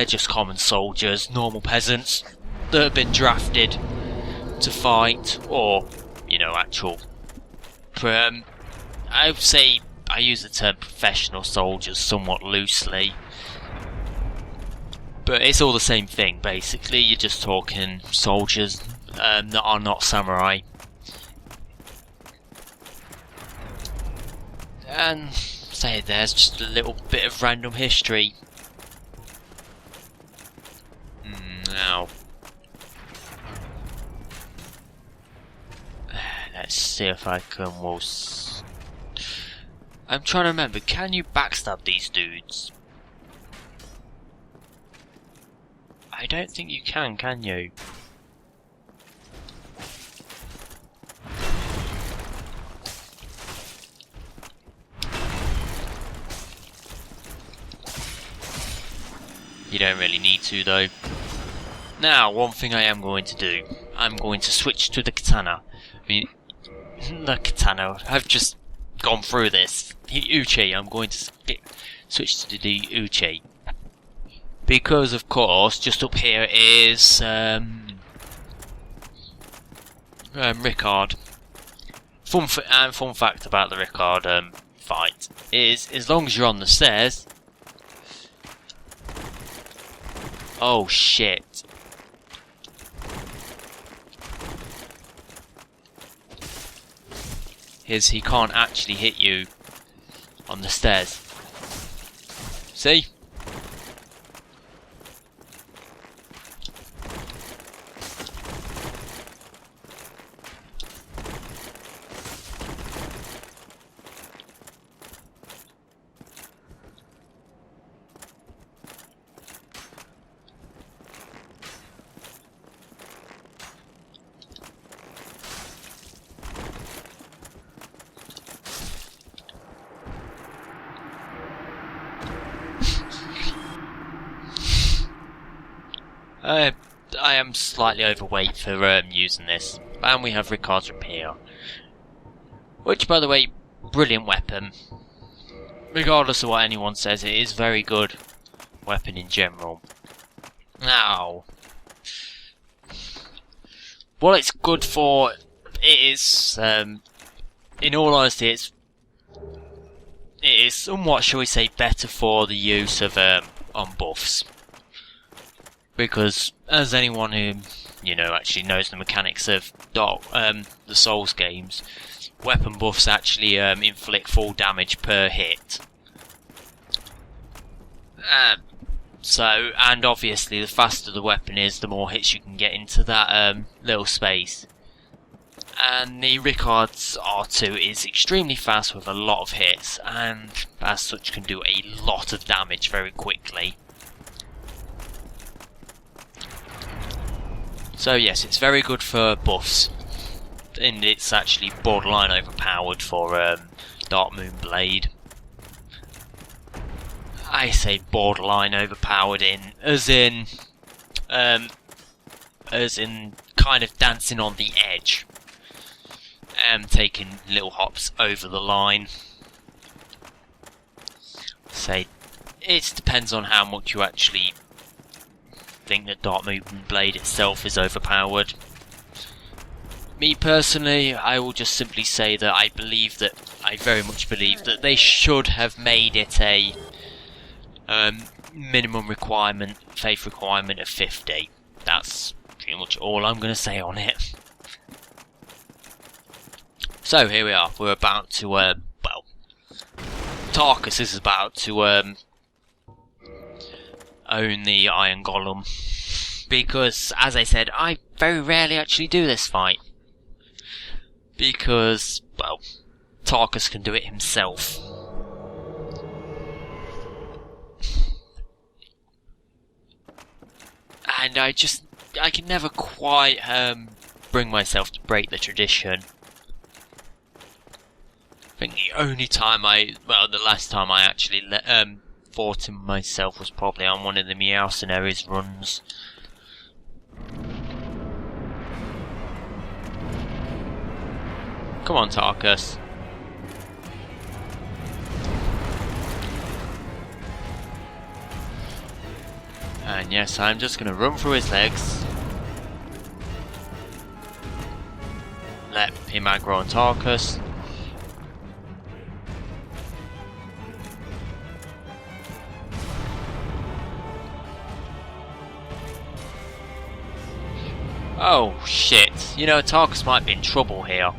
just common soldiers, normal peasants that have been drafted to fight, or actual. I would say I use the term professional soldiers somewhat loosely, but it's all the same thing. Basically, you're just talking soldiers that are not samurai. And say there's just a little bit of random history. Now, let's see if I can. I'm trying to remember. Can you backstab these dudes? I don't think you can you? You don't really need to, though. Now, one thing I am going to do, I'm going to switch to the katana. I mean, the katana, I've just gone through this. The Uchi, I'm going to switch to the Uchi. Because, of course, just up here is Rickard. Fun fact about the Rickard fight is, as long as you're on the stairs. Oh shit. He can't actually hit you on the stairs. See? I am slightly overweight for using this, and we have Rickard's Rapier, which, by the way, brilliant weapon. Regardless of what anyone says, it is very good weapon in general. Now, what it's good for, it is, in all honesty, it is somewhat, shall we say, better for the use of on buffs. Because, as anyone who, actually knows the mechanics of the Souls games, weapon buffs actually inflict full damage per hit. And obviously, the faster the weapon is, the more hits you can get into that little space. And the Rickard's R2 is extremely fast with a lot of hits, and as such can do a lot of damage very quickly. So yes, it's very good for buffs, and it's actually borderline overpowered for Dark Moon Blade. I say borderline overpowered as in kind of dancing on the edge, and taking little hops over the line. Say, it depends on how much you actually think that Dark Moving Blade itself is overpowered. Me personally, I will just simply say that I very much believe that they should have made it a minimum requirement, faith requirement of 50. That's pretty much all I'm going to say on it. So here we are. We're about to, well, Tarkus is about to own the Iron Golem, because, as I said, I very rarely actually do this fight, because, well, Tarkus can do it himself. And I can never quite bring myself to break the tradition. I think the only time the last time I actually fought him myself was probably on one of the Meowcenaries runs. Come on, Tarkus. And yes, I'm just going to run through his legs. Let him aggro on Tarkus. Oh shit, you know, Tarkus might be in trouble here.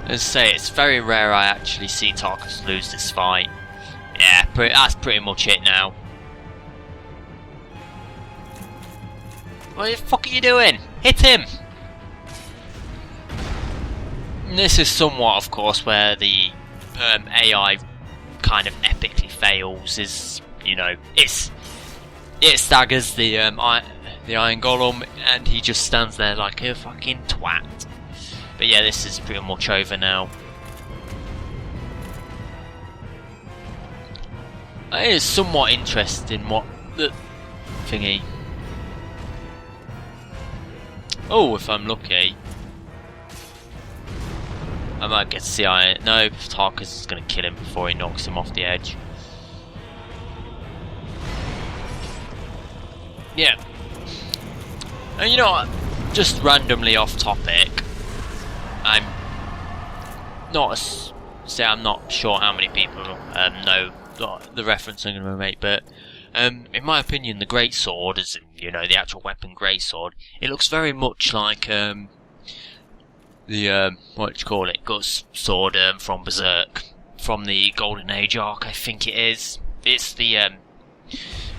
As I say, it's very rare I actually see Tarkus lose this fight. Yeah, that's pretty much it now. What the fuck are you doing? Hit him! And this is somewhat, of course, where the AI kind of epically fails. Is, you know, it staggers the Iron Golem, and he just stands there like a fucking twat. But yeah, this is pretty much over now. It is somewhat interesting what the thingy. Oh, if I'm lucky, I might get to see Iron. No, Tarkus is going to kill him before he knocks him off the edge. Yeah. And you know what? Just randomly off topic. I'm not sure how many people know the reference I'm going to make, but in my opinion, the greatsword, as you know, the actual weapon greatsword, it looks very much like the what do you call it, Guts sword from Berserk, from the Golden Age arc, I think it is. It's the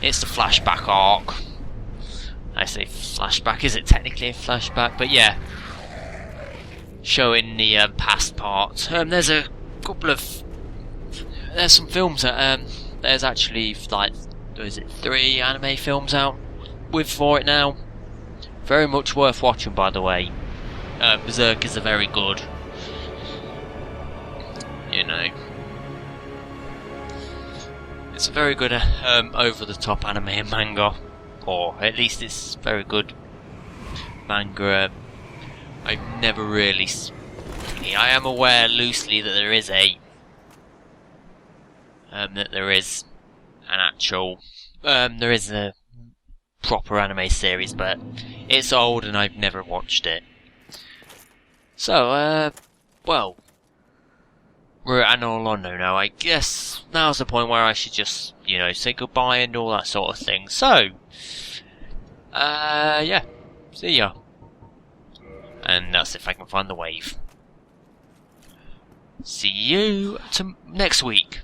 flashback arc. I say flashback. Is it technically a flashback? But yeah. Showing the past parts. There's a couple of... There's some films that... there's actually, like, is it 3 anime films out for it now? Very much worth watching, by the way. Berserk is a very good... You know... It's a very good over-the-top anime and manga. Or at least it's very good manga. I've never really... I am aware loosely that there is an actual... there is a proper anime series, but it's old and I've never watched it. So, well... We're at Anor Londo now. I guess now's the point where I should just, you know, say goodbye and all that sort of thing. So... yeah. See ya. And that's if I can find the wave. See you next week.